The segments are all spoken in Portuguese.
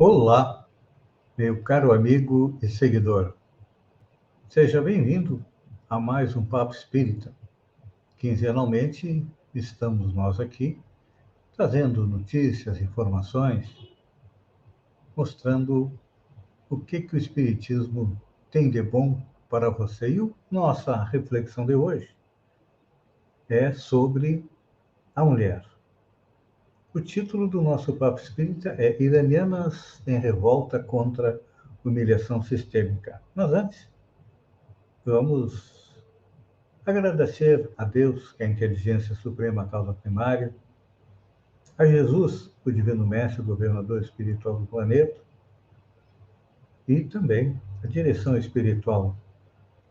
Olá, meu caro amigo e seguidor. Seja bem-vindo a mais um Papo Espírita. Quinzenalmente estamos nós aqui trazendo notícias, informações, mostrando o que o Espiritismo tem de bom para você. E nossa reflexão de hoje é sobre a mulher. O título do nosso Papo Espírita é Iranianas em Revolta contra Humilhação Sistêmica. Mas antes, vamos agradecer a Deus, que é a inteligência suprema, a causa primária, a Jesus, o divino mestre, o governador espiritual do planeta, e também a direção espiritual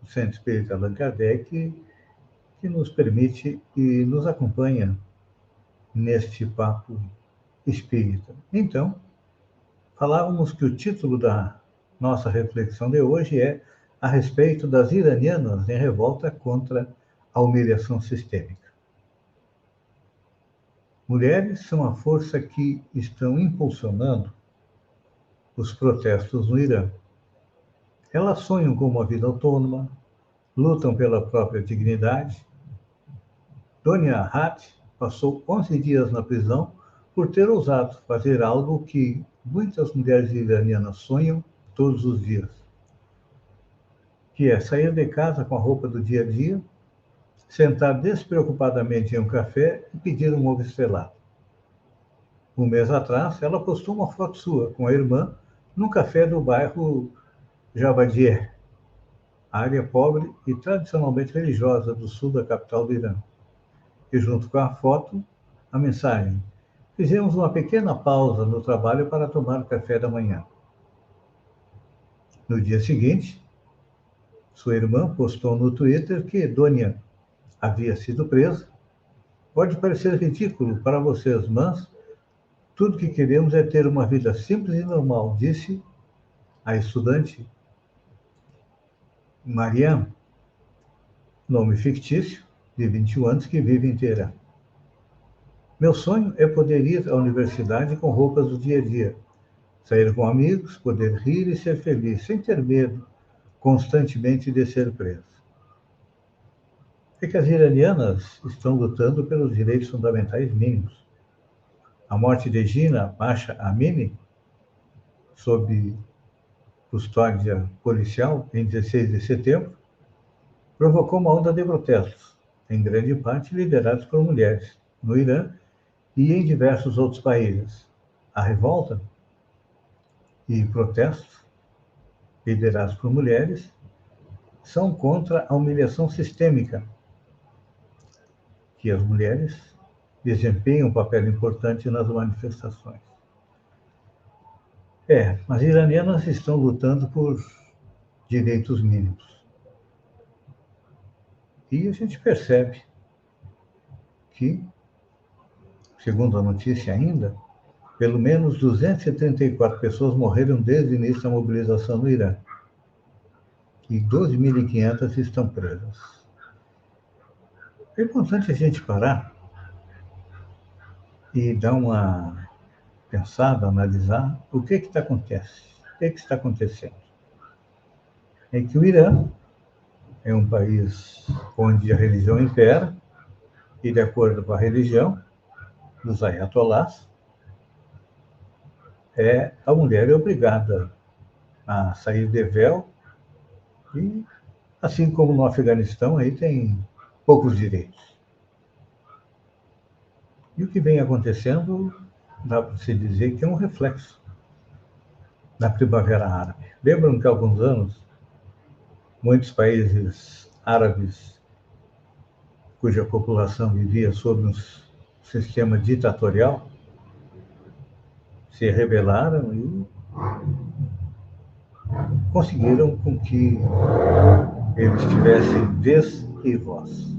do Centro Espírita Allan Kardec, que nos permite e nos acompanha neste papo espírita. Então, falávamos que o título da nossa reflexão de hoje é a respeito das iranianas em revolta contra a humilhação sistêmica. Mulheres são a força que estão impulsionando os protestos no Irã. Elas sonham com uma vida autônoma, lutam pela própria dignidade. Donia Hat passou 11 dias na prisão por ter ousado fazer algo que muitas mulheres iranianas sonham todos os dias, que é sair de casa com a roupa do dia a dia, sentar despreocupadamente em um café e pedir um ovo estrelado. Um mês atrás, ela postou uma foto sua com a irmã num café do bairro Jabadieh, área pobre e tradicionalmente religiosa do sul da capital do Irã. E junto com a foto, a mensagem: fizemos uma pequena pausa no trabalho para tomar o café da manhã. No dia seguinte, sua irmã postou no Twitter que Donia havia sido presa. Pode parecer ridículo para vocês, mas tudo que queremos é ter uma vida simples e normal, disse a estudante Mariam, nome fictício, de 21 anos, que vive em Teherã. Meu sonho é poder ir à universidade com roupas do dia a dia, sair com amigos, poder rir e ser feliz, sem ter medo constantemente de ser preso. É que as iranianas estão lutando pelos direitos fundamentais mínimos. A morte de Gina Masha Amini, sob custódia policial, em 16 de setembro, provocou uma onda de protestos, em grande parte liderados por mulheres, no Irã e em diversos outros países. A revolta e protestos, liderados por mulheres, são contra a humilhação sistêmica, que as mulheres desempenham um papel importante nas manifestações. As iranianas estão lutando por direitos mínimos. E a gente percebe que, segundo a notícia ainda, pelo menos 234 pessoas morreram desde o início da mobilização no Irã. E 12.500 estão presas. É importante a gente parar e dar uma pensada, analisar o que está acontecendo. O que está acontecendo? É que o Irã é um país onde a religião impera, e de acordo com a religião dos ayatolás, a mulher é obrigada a sair de véu e, assim como no Afeganistão, aí tem poucos direitos. E o que vem acontecendo, dá para se dizer que é um reflexo da Primavera Árabe. Lembram que há alguns anos, muitos países árabes cuja população vivia sob um sistema ditatorial se rebelaram e conseguiram com que eles tivessem vez e voz.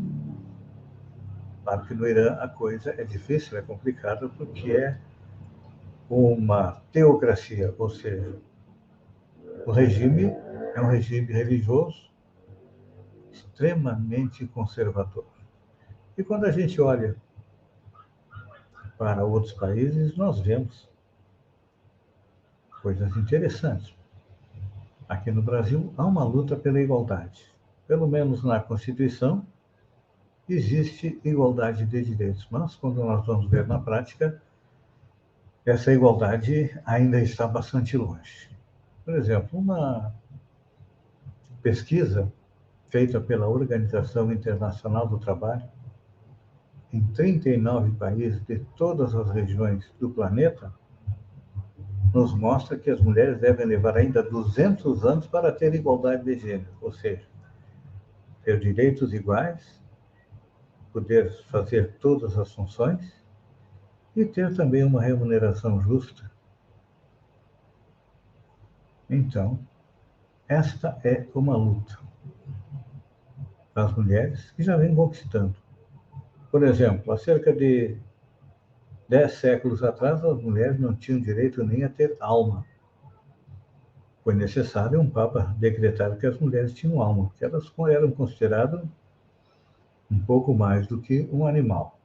Claro que no Irã a coisa é difícil, é complicada, porque é uma teocracia, ou seja, o regime é um regime religioso extremamente conservador. E quando a gente olha para outros países, nós vemos coisas interessantes. Aqui no Brasil há uma luta pela igualdade. Pelo menos na Constituição existe igualdade de direitos, mas quando nós vamos ver na prática, essa igualdade ainda está bastante longe. Por exemplo, uma pesquisa feita pela Organização Internacional do Trabalho, em 39 países de todas as regiões do planeta, nos mostra que as mulheres devem levar ainda 200 anos para ter igualdade de gênero, ou seja, ter direitos iguais, poder fazer todas as funções e ter também uma remuneração justa. Então, esta é uma luta das mulheres que já vem conquistando. Por exemplo, há cerca de 10 séculos atrás, as mulheres não tinham direito nem a ter alma. Foi necessário um Papa decretar que as mulheres tinham alma, que elas eram consideradas um pouco mais do que um animal.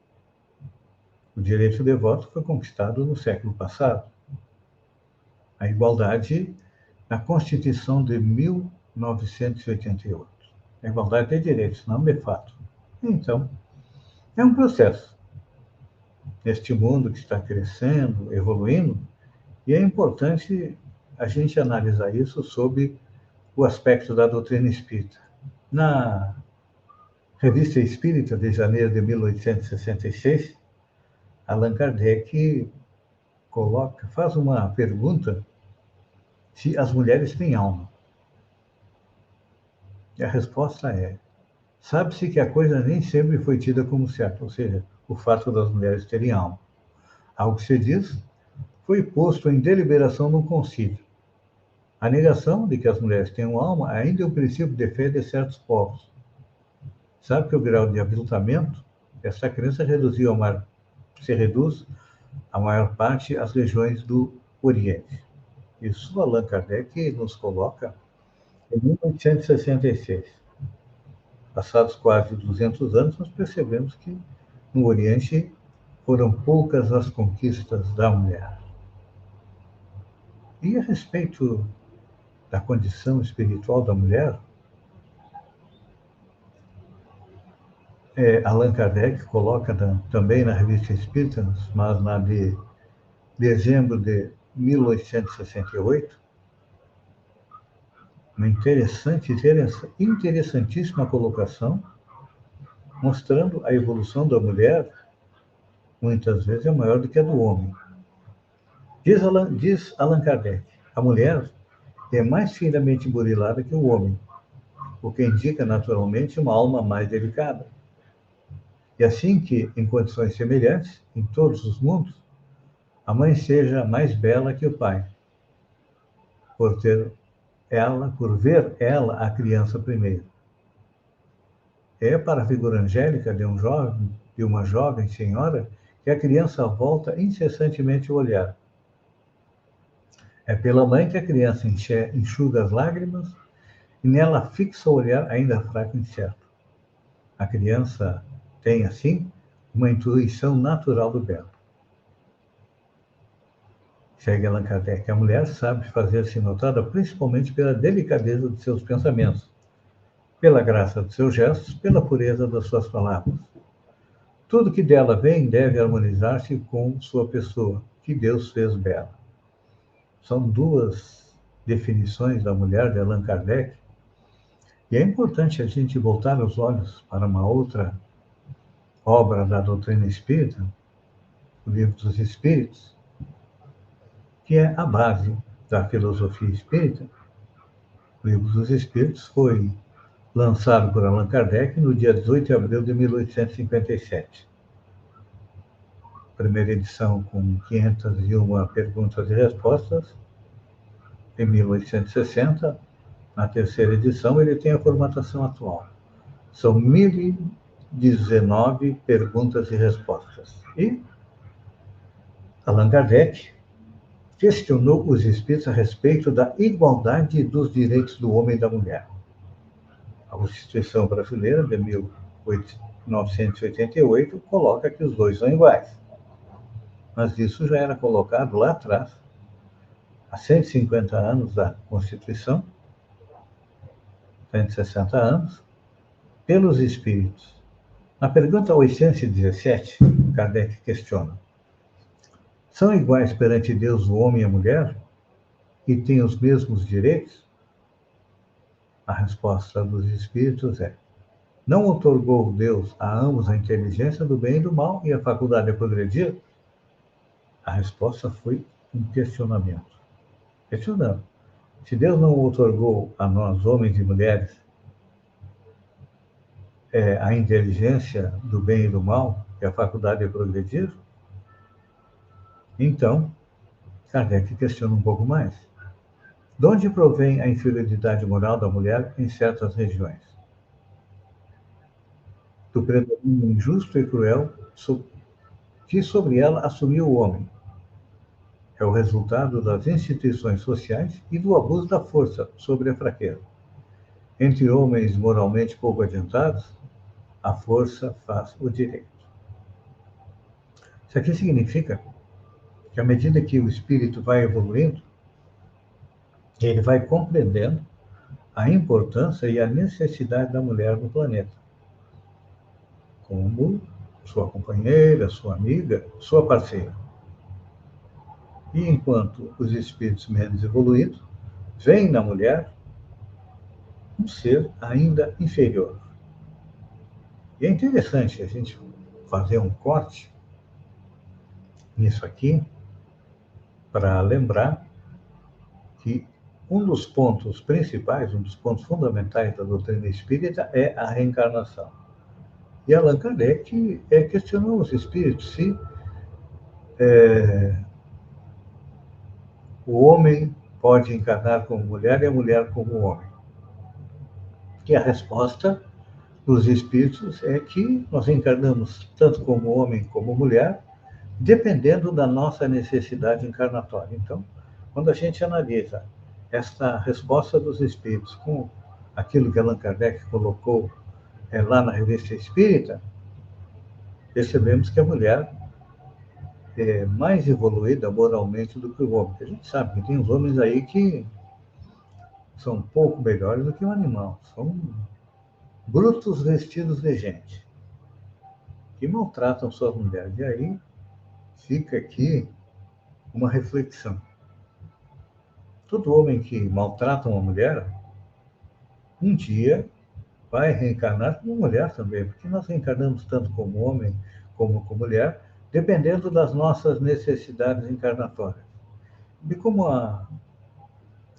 O direito de voto foi conquistado no século passado. A igualdade na Constituição de 1988. A igualdade de direitos, não de fato. Então, é um processo. Neste mundo que está crescendo, evoluindo, e é importante a gente analisar isso sob o aspecto da doutrina espírita. Na Revista Espírita de janeiro de 1866, Allan Kardec faz uma pergunta se as mulheres têm alma. E a resposta é: sabe-se que a coisa nem sempre foi tida como certa, ou seja, o fato das mulheres terem alma. Algo que se diz foi posto em deliberação no concílio. A negação de que as mulheres tenham alma ainda é um princípio de fé de certos povos. Sabe que o grau de aviltamento dessa crença se reduz a maior parte às regiões do Oriente. Isso Allan Kardec nos coloca em 1866. Passados quase 200 anos, nós percebemos que no Oriente foram poucas as conquistas da mulher. E a respeito da condição espiritual da mulher, Allan Kardec coloca também na Revista Espírita, mas na de dezembro de 1868, uma interessantíssima colocação, mostrando a evolução da mulher, muitas vezes é maior do que a do homem. Diz Allan Kardec, a mulher é mais finamente burilada que o homem, o que indica naturalmente uma alma mais delicada. E assim que, em condições semelhantes, em todos os mundos, a mãe seja mais bela que o pai, por ver ela a criança primeiro. É para a figura angélica de uma jovem senhora que a criança volta incessantemente o olhar. É pela mãe que a criança enxuga as lágrimas e nela fixa o olhar ainda fraco e incerto. A criança tem, assim, uma intuição natural do belo. Segue Allan Kardec, a mulher sabe fazer-se notada principalmente pela delicadeza de seus pensamentos, pela graça de seus gestos, pela pureza das suas palavras. Tudo que dela vem deve harmonizar-se com sua pessoa, que Deus fez bela. São duas definições da mulher de Allan Kardec, e é importante a gente voltar os olhos para uma outra obra da doutrina espírita, o Livro dos Espíritos, que é a base da filosofia espírita. O Livro dos Espíritos foi lançado por Allan Kardec no dia 18 de abril de 1857. Primeira edição com 501 perguntas e respostas, em 1860. Na terceira edição, ele tem a formatação atual. São 1019 perguntas e respostas. E Allan Kardec questionou os espíritos a respeito da igualdade dos direitos do homem e da mulher. A Constituição brasileira de 1988 coloca que os dois são iguais. Mas isso já era colocado lá atrás há 150 anos da Constituição, 160 anos, pelos espíritos. Na pergunta 817, Kardec questiona: são iguais perante Deus o homem e a mulher e têm os mesmos direitos? A resposta dos espíritos é: não outorgou Deus a ambos a inteligência do bem e do mal e a faculdade de progredir? A resposta foi um questionamento. Questionando. Se Deus não outorgou a nós, homens e mulheres, a inteligência do bem e do mal e a faculdade de progredir, então, Kardec questiona um pouco mais. De onde provém a inferioridade moral da mulher em certas regiões? Do predomínio injusto e cruel que sobre ela assumiu o homem. É o resultado das instituições sociais e do abuso da força sobre a fraqueza. Entre homens moralmente pouco adiantados, a força faz o direito. Isso aqui significa que, à medida que o espírito vai evoluindo, ele vai compreendendo a importância e a necessidade da mulher no planeta, como sua companheira, sua amiga, sua parceira. E enquanto os espíritos menos evoluídos veem na mulher um ser ainda inferior. E é interessante a gente fazer um corte nisso aqui para lembrar que um dos pontos principais, um dos pontos fundamentais da doutrina espírita é a reencarnação. E Allan Kardec questionou os espíritos se o homem pode encarnar como mulher e a mulher como homem. E a resposta dos espíritos é que nós encarnamos tanto como homem como mulher, dependendo da nossa necessidade encarnatória. Então, quando a gente analisa esta resposta dos espíritos com aquilo que Allan Kardec colocou lá na Revista Espírita, percebemos que a mulher é mais evoluída moralmente do que o homem. A gente sabe que tem uns homens aí que são um pouco melhores do que um animal. São brutos vestidos de gente, que maltratam suas mulheres. E aí fica aqui uma reflexão. Todo homem que maltrata uma mulher, um dia vai reencarnar como mulher também, porque nós reencarnamos tanto como homem como como mulher, dependendo das nossas necessidades encarnatórias. E como a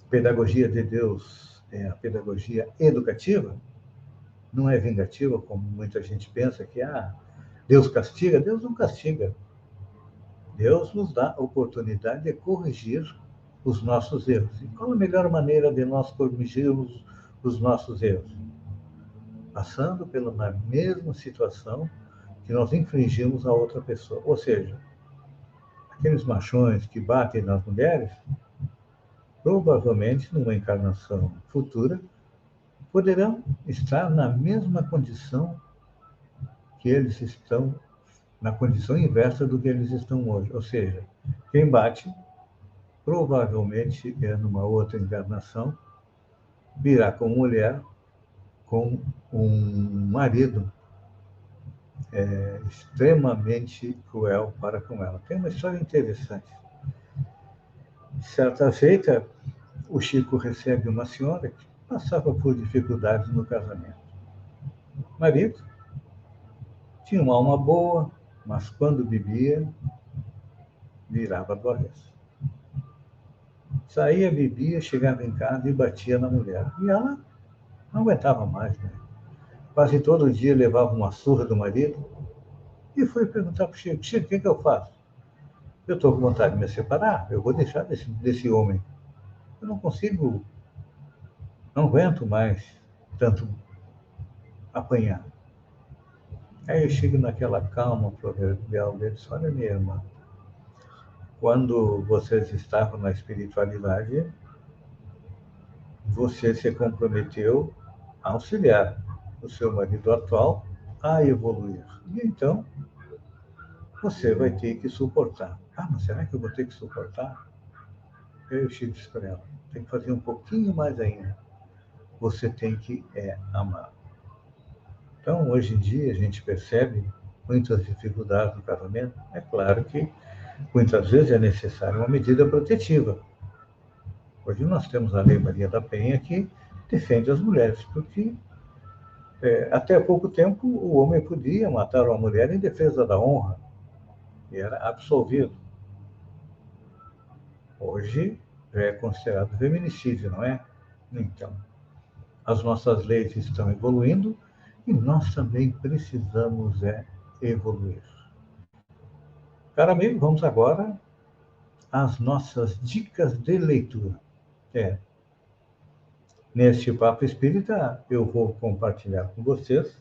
pedagogia de Deus é a pedagogia educativa, não é vingativa, como muita gente pensa que Deus castiga. Deus não castiga. Deus nos dá a oportunidade de corrigir os nossos erros. E qual a melhor maneira de nós corrigirmos os nossos erros? Passando pela mesma situação que nós infringimos a outra pessoa. Ou seja, aqueles machões que batem nas mulheres, provavelmente, numa encarnação futura, poderão estar na mesma condição que eles estão, na condição inversa do que eles estão hoje. Ou seja, quem bate, provavelmente, numa outra encarnação, virá como mulher, com um marido extremamente cruel para com ela. Tem uma história interessante. Certa feita, o Chico recebe uma senhora que passava por dificuldades no casamento. O marido tinha uma alma boa, mas quando bebia, virava do avesso. Saía, bebia, chegava em casa e batia na mulher. E ela não aguentava mais, né? Quase todo dia levava uma surra do marido e foi perguntar para o Chico: Chico, o que eu faço? Eu estou com vontade de me separar, eu vou deixar desse homem. Eu não consigo, não aguento mais tanto apanhar. Aí eu chego naquela calma proverbial dele, olha, minha irmã, quando vocês estavam na espiritualidade, você se comprometeu a auxiliar o seu marido atual a evoluir. E então, você vai ter que suportar. Mas será que eu vou ter que suportar? Eu disse para ela, tem que fazer um pouquinho mais ainda. Você tem que amar. Então, hoje em dia, a gente percebe muitas dificuldades no casamento. É claro que, muitas vezes, é necessária uma medida protetiva. Hoje nós temos a Lei Maria da Penha que defende as mulheres, porque até pouco tempo o homem podia matar uma mulher em defesa da honra, e era absolvido. Hoje é considerado feminicídio, não é? Então, as nossas leis estão evoluindo e nós também precisamos evoluir. Caro amigo, vamos agora às nossas dicas de leitura. Neste Papo Espírita, eu vou compartilhar com vocês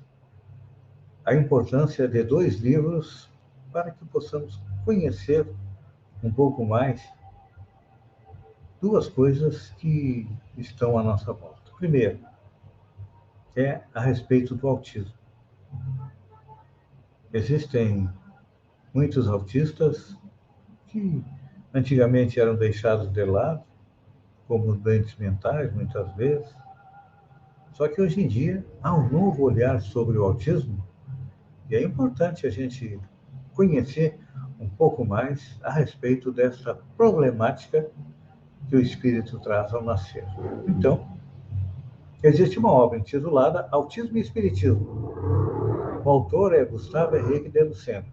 a importância de 2 livros para que possamos conhecer um pouco mais 2 coisas que estão à nossa volta. Primeiro, é a respeito do autismo. Existem muitos autistas que antigamente eram deixados de lado, como doentes mentais, muitas vezes. Só que hoje em dia há um novo olhar sobre o autismo e é importante a gente conhecer um pouco mais a respeito dessa problemática que o espírito traz ao nascer. Então, existe uma obra intitulada Autismo e Espiritismo. O autor é Gustavo Henrique de Lucena.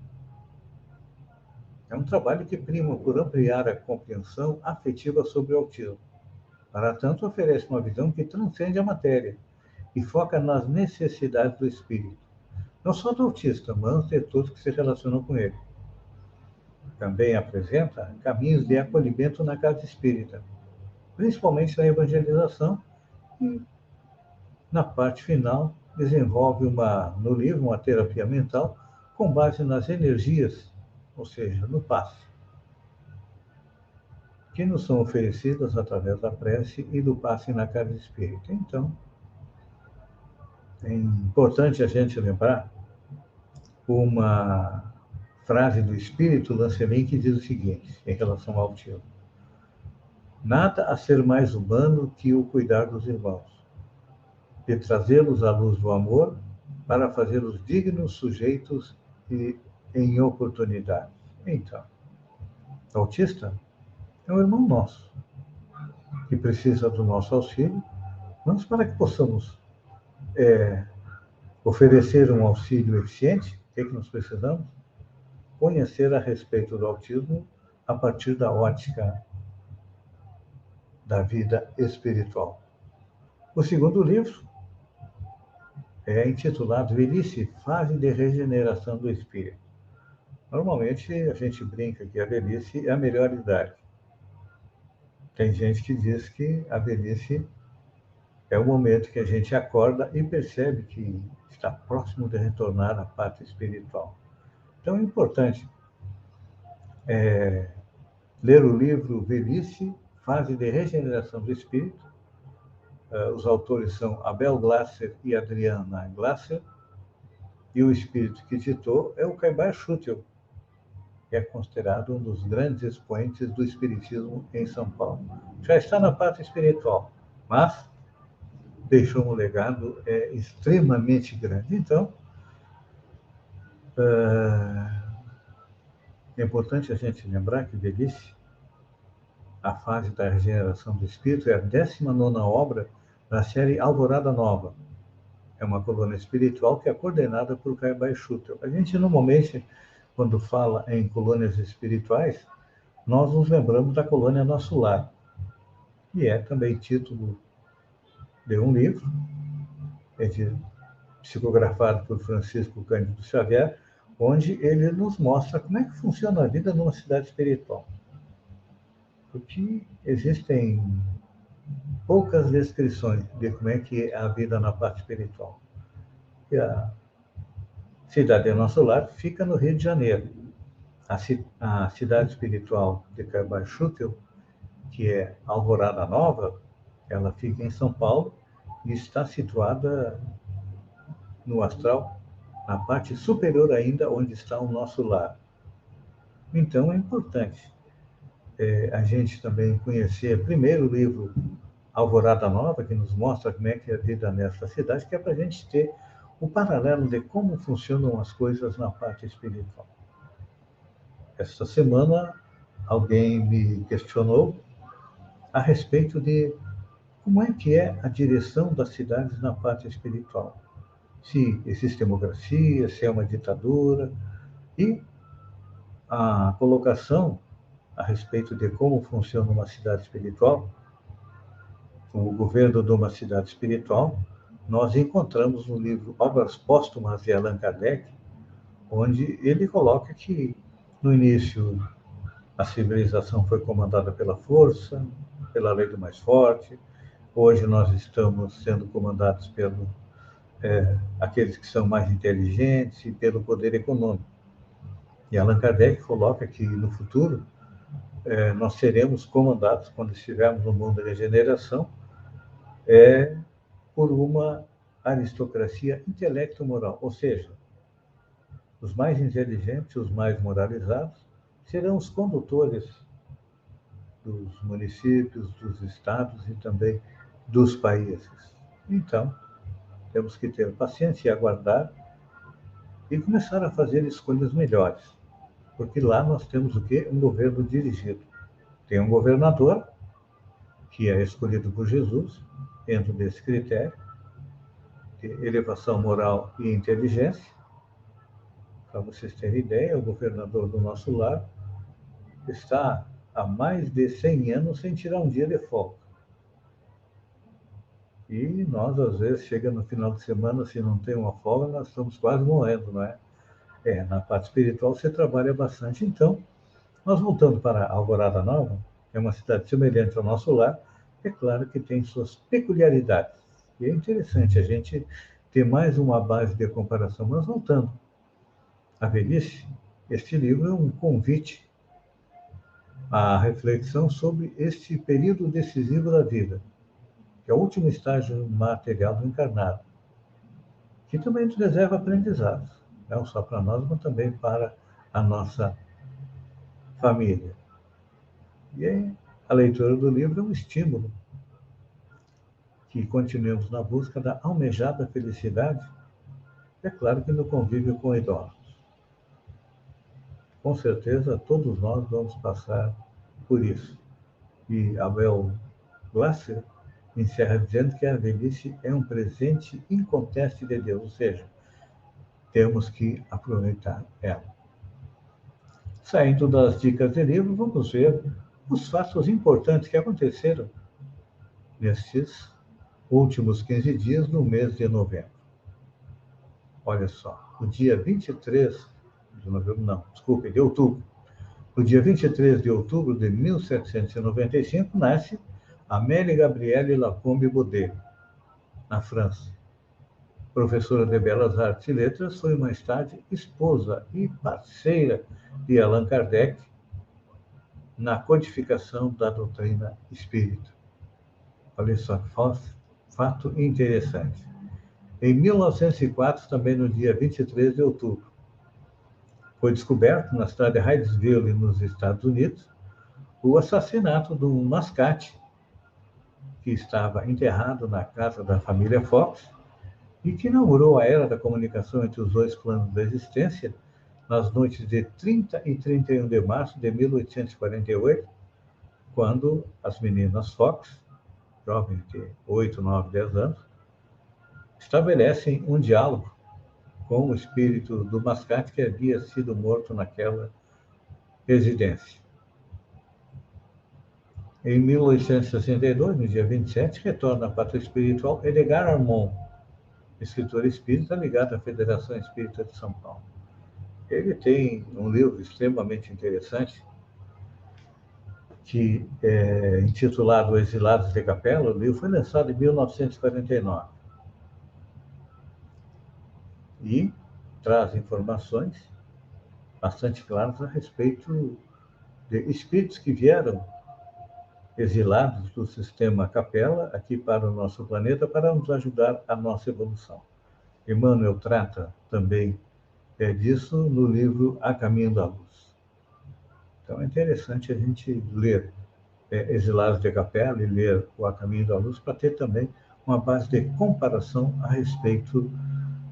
É um trabalho que prima por ampliar a compreensão afetiva sobre o autismo. Para tanto, oferece uma visão que transcende a matéria e foca nas necessidades do espírito. Não só do autista, mas de todos que se relacionam com ele. Também apresenta caminhos de acolhimento na casa espírita, principalmente na evangelização, e na parte final desenvolve no livro uma terapia mental com base nas energias, ou seja, no passe, que nos são oferecidas através da prece e do passe na casa espírita. Então, é importante a gente lembrar uma frase do espírito Lancelin que diz o seguinte, em relação ao autismo: nada a ser mais humano que o cuidar dos irmãos, de trazê-los à luz do amor para fazê-los dignos sujeitos e em oportunidades. Então, o autista é um irmão nosso, que precisa do nosso auxílio, mas para que possamos oferecer um auxílio eficiente, o que nós precisamos? Conhecer a respeito do autismo a partir da ótica da vida espiritual. O segundo livro é intitulado Velhice, Fase de Regeneração do Espírito. Normalmente a gente brinca que a velhice é a melhor idade. Tem gente que diz que a velhice é o momento que a gente acorda e percebe que está próximo de retornar à parte espiritual. Então é importante ler o livro Velhice, Fase de Regeneração do Espírito. Os autores são Abel Glasser e Adriana Glasser, e o espírito que ditou é o Caibar Schutel, que é considerado um dos grandes expoentes do espiritismo em São Paulo. Já está na parte espiritual, mas deixou um legado extremamente grande. Então, é importante a gente lembrar que velhice, a fase da regeneração do espírito, é a 19ª obra da série Alvorada Nova. É uma coluna espiritual que é coordenada por Caibar Schutel. A gente, normalmente, quando fala em colônias espirituais, nós nos lembramos da colônia Nosso Lar, que é também título de um livro, psicografado por Francisco Cândido Xavier, onde ele nos mostra como é que funciona a vida numa cidade espiritual. Porque existem poucas descrições de como é que é a vida na parte espiritual. E a cidade Nosso Lar fica no Rio de Janeiro. A cidade espiritual de Caibar Schutel, que é Alvorada Nova, ela fica em São Paulo e está situada no astral, na parte superior ainda, onde está o nosso lar. Então, é importante a gente também conhecer primeiro o livro Alvorada Nova, que nos mostra como é que é a vida nessa cidade, que é para a gente ter o paralelo de como funcionam as coisas na parte espiritual. Esta semana, alguém me questionou a respeito de como é que é a direção das cidades na parte espiritual. Se existe democracia, se é uma ditadura, e a colocação a respeito de como funciona uma cidade espiritual, o governo de uma cidade espiritual, nós encontramos no livro Obras Póstumas de Allan Kardec, onde ele coloca que, no início, a civilização foi comandada pela força, pela lei do mais forte. Hoje nós estamos sendo comandados pelo aqueles que são mais inteligentes e pelo poder econômico. E Allan Kardec coloca que, no futuro, nós seremos comandados, quando estivermos no mundo de regeneração, por uma aristocracia intelecto-moral, ou seja, os mais inteligentes, os mais moralizados, serão os condutores dos municípios, dos estados e também dos países. Então, temos que ter paciência e aguardar e começar a fazer escolhas melhores, porque lá nós temos o quê? Um governo dirigido. Tem um governador, que é escolhido por Jesus, dentro desse critério de elevação moral e inteligência. Para vocês terem ideia, o governador do nosso lar está há mais de 100 anos sem tirar um dia de folga. E nós, às vezes, chega no final de semana, se não tem uma folga, nós estamos quase morrendo, não é? Na parte espiritual você trabalha bastante. Então, nós voltando para Alvorada Nova, que é uma cidade semelhante ao nosso lar, é claro que tem suas peculiaridades. E é interessante a gente ter mais uma base de comparação. Mas voltando à velhice, este livro é um convite à reflexão sobre este período decisivo da vida, que é o último estágio material do encarnado, que também nos reserva aprendizados, não só para nós, mas também para a nossa família. E a leitura do livro é um estímulo que continuemos na busca da almejada felicidade, é claro que no convívio com idosos. Com certeza, todos nós vamos passar por isso. E Abel Glasser encerra dizendo que a velhice é um presente inconteste de Deus, ou seja, temos que aproveitar ela. Saindo das dicas de livro, vamos ver os fatos importantes que aconteceram nestes últimos 15 dias no mês de novembro. Olha só, no dia 23 de novembro, não, desculpe, de outubro. No dia 23 de outubro de 1795, nasce Amélie Gabrielle Lacombe Baudet, na França. Professora de Belas Artes e Letras, foi mais tarde esposa e parceira de Allan Kardec na codificação da doutrina espírita. Olha só, fato interessante. Em 1904, também no dia 23 de outubro, foi descoberto na cidade de Hydesville, nos Estados Unidos, o assassinato de um mascate que estava enterrado na casa da família Fox e que inaugurou a era da comunicação entre os dois planos da existência nas noites de 30 e 31 de março de 1848, quando as meninas Fox, jovens de 8, 9, 10 anos, estabelecem um diálogo com o espírito do mascate que havia sido morto naquela residência. Em 1862, no dia 27, retorna à pátria espiritual Edgar Armand, escritor espírita ligado à Federação Espírita de São Paulo. Ele tem um livro extremamente interessante, que é intitulado Exilados de Capela. O livro foi lançado em 1949 e traz informações bastante claras a respeito de espíritos que vieram exilados do sistema Capela aqui para o nosso planeta para nos ajudar a nossa evolução. Emmanuel trata também disso no livro A Caminho da Luz. Então é interessante a gente ler Exilados de Capela e ler O A Caminho da Luz para ter também uma base de comparação a respeito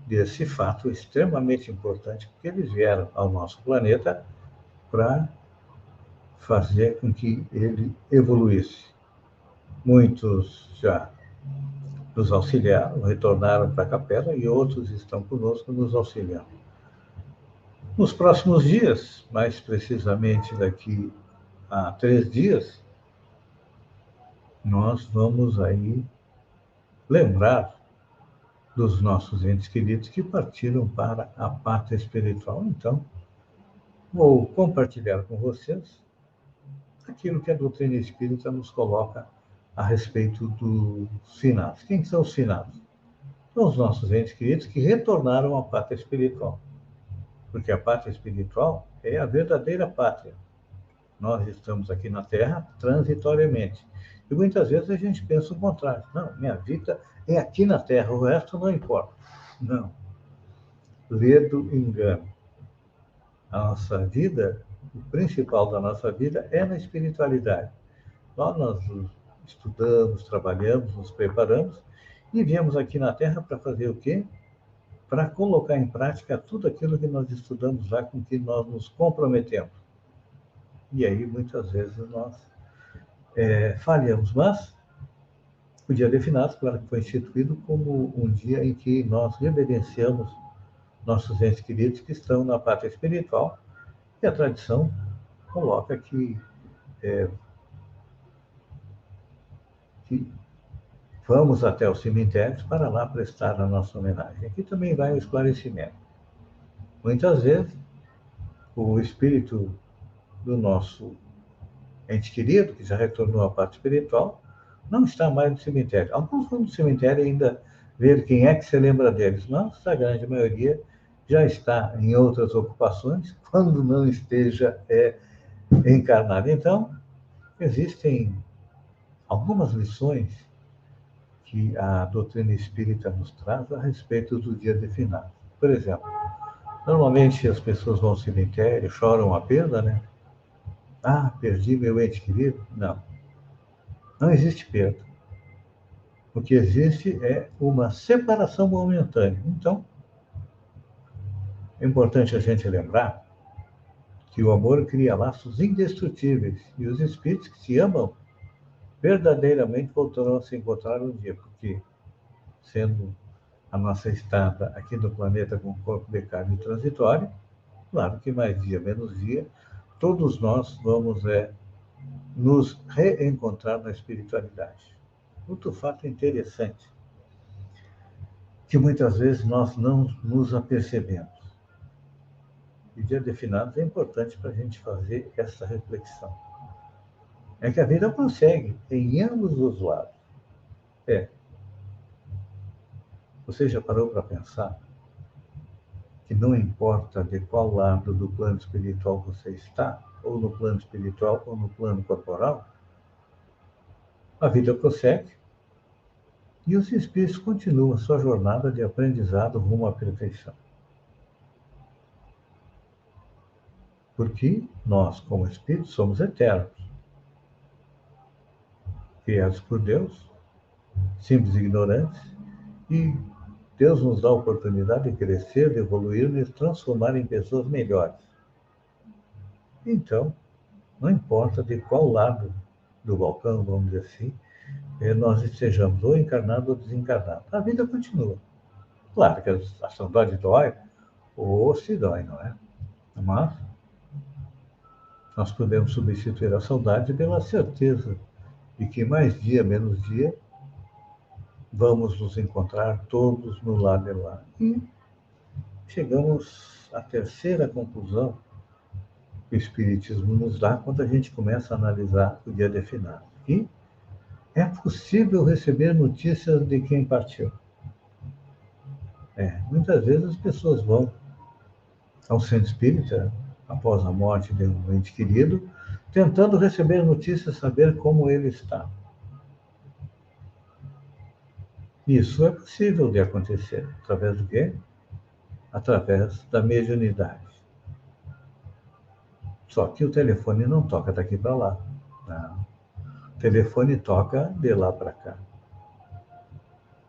desse fato extremamente importante, porque eles vieram ao nosso planeta para fazer com que ele evoluísse. Muitos já nos auxiliaram, retornaram para a capela e outros estão conosco nos auxiliando. Nos próximos dias, mais precisamente daqui a 3 dias, nós vamos aí lembrar dos nossos entes queridos que partiram para a pátria espiritual. Então, vou compartilhar com vocês aquilo que a doutrina espírita nos coloca a respeito dos finados. Quem são os finados? São os nossos entes queridos que retornaram à pátria espiritual. Porque a pátria espiritual é a verdadeira pátria. Nós estamos aqui na Terra transitoriamente. E muitas vezes a gente pensa o contrário. Não, minha vida é aqui na Terra, o resto não importa. Não. Ledo engano. A nossa vida, o principal da nossa vida é na espiritualidade. Nós estudamos, trabalhamos, nos preparamos e viemos aqui na Terra para fazer o quê? Para colocar em prática tudo aquilo que nós estudamos lá, com que nós nos comprometemos. E aí, muitas vezes, nós falhamos. Mas o Dia de Finados, claro que foi instituído como um dia em que nós reverenciamos nossos entes queridos que estão na pátria espiritual. E a tradição coloca que vamos até os cemitérios para lá prestar a nossa homenagem. Aqui também vai o esclarecimento. Muitas vezes, o espírito do nosso ente querido, que já retornou à parte espiritual, não está mais no cemitério. Alguns vão no cemitério ainda ver quem é que se lembra deles, mas a grande maioria já está em outras ocupações, quando não esteja encarnado. Então, existem algumas lições que a doutrina espírita nos traz a respeito do dia de finados. Por exemplo, normalmente as pessoas vão ao cemitério, choram a perda, né? Ah, perdi meu ente querido. Não, não existe perda. O que existe é uma separação momentânea. Então, é importante a gente lembrar que o amor cria laços indestrutíveis e os espíritos que se amam verdadeiramente voltarão a se encontrar um dia, porque, sendo a nossa estada aqui no planeta com corpo de carne transitório, claro que mais dia, menos dia, todos nós vamos nos reencontrar na espiritualidade. Outro fato interessante, que muitas vezes nós não nos apercebemos. E Dia de Finados é importante para a gente fazer essa reflexão. É que a vida prossegue em ambos os lados. Você já parou para pensar que não importa de qual lado do plano espiritual você está, ou no plano espiritual ou no plano corporal, a vida prossegue e os espíritos continuam sua jornada de aprendizado rumo à perfeição. Porque nós, como espíritos, somos eternos, criados por Deus, simples e ignorantes, e Deus nos dá a oportunidade de crescer, de evoluir, de nos transformar em pessoas melhores. Então, não importa de qual lado do balcão, vamos dizer assim, nós estejamos ou encarnados ou desencarnados. A vida continua. Claro que a saudade dói, ou se dói, não é? Mas nós podemos substituir a saudade pela certeza de que mais dia, menos dia, vamos nos encontrar todos no lado de lá. E chegamos à terceira conclusão que o Espiritismo nos dá quando a gente começa a analisar o dia de finados. E é possível receber notícias de quem partiu. Muitas vezes as pessoas vão ao centro espírita, após a morte de um ente querido, tentando receber notícias, saber como ele está. Isso é possível de acontecer. Através do quê? Através da mediunidade. Só que o telefone não toca daqui para lá. Não. O telefone toca de lá para cá.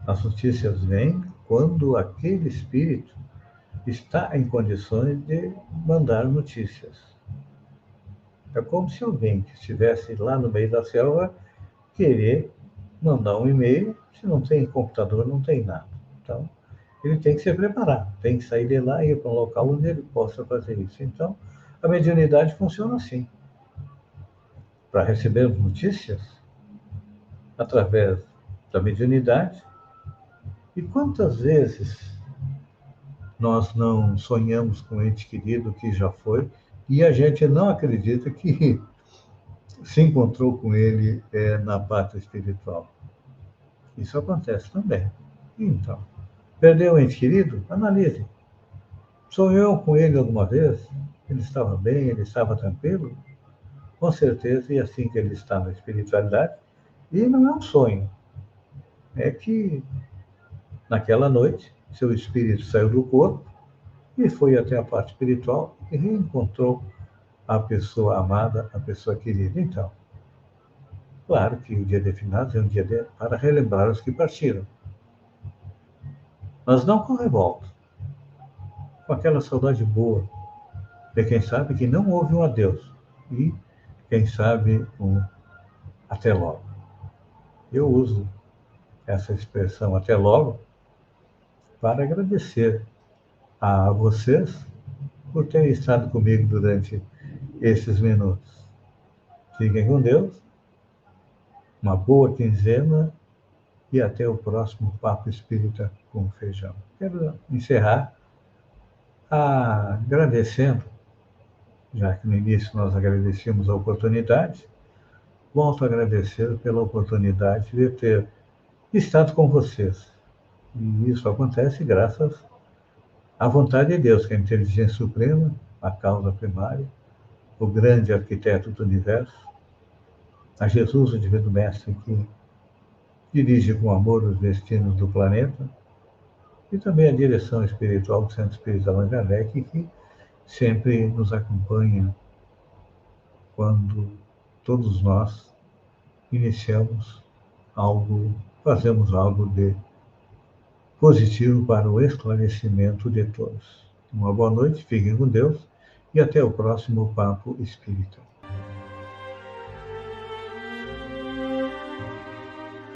As notícias vêm quando aquele espírito está em condições de mandar notícias. É como se alguém que estivesse lá no meio da selva querer mandar um e-mail, se não tem computador, não tem nada. Então, ele tem que se preparar, tem que sair de lá e ir para um local onde ele possa fazer isso. Então, a mediunidade funciona assim. Para receber notícias, através da mediunidade, e quantas vezes nós não sonhamos com um ente querido que já foi e a gente não acredita que se encontrou com ele na parte espiritual. Isso acontece também. Então, perdeu um ente querido? Analise. Sonhou com ele alguma vez? Ele estava bem, ele estava tranquilo? Com certeza, e assim que ele está na espiritualidade, e não é um sonho, é que naquela noite seu espírito saiu do corpo e foi até a parte espiritual e reencontrou a pessoa amada, a pessoa querida. Então, claro que o dia de finados é um dia para relembrar os que partiram, mas não com revolta, com aquela saudade boa de quem sabe que não houve um adeus e quem sabe um até logo. Eu uso essa expressão até logo para agradecer a vocês por terem estado comigo durante esses minutos. Fiquem com Deus, uma boa quinzena e até o próximo Papo Espírita com Feijão. Quero encerrar agradecendo, já que no início nós agradecemos a oportunidade, volto a agradecer pela oportunidade de ter estado com vocês. E isso acontece graças à vontade de Deus, que é a inteligência suprema, a causa primária, o grande arquiteto do universo, a Jesus, o divino mestre, que dirige com amor os destinos do planeta, e também a direção espiritual do Centro Espírita Allan Kardec, que sempre nos acompanha quando todos nós iniciamos algo, fazemos algo de positivo para o esclarecimento de todos. Uma boa noite, fiquem com Deus e até o próximo Papo Espírita.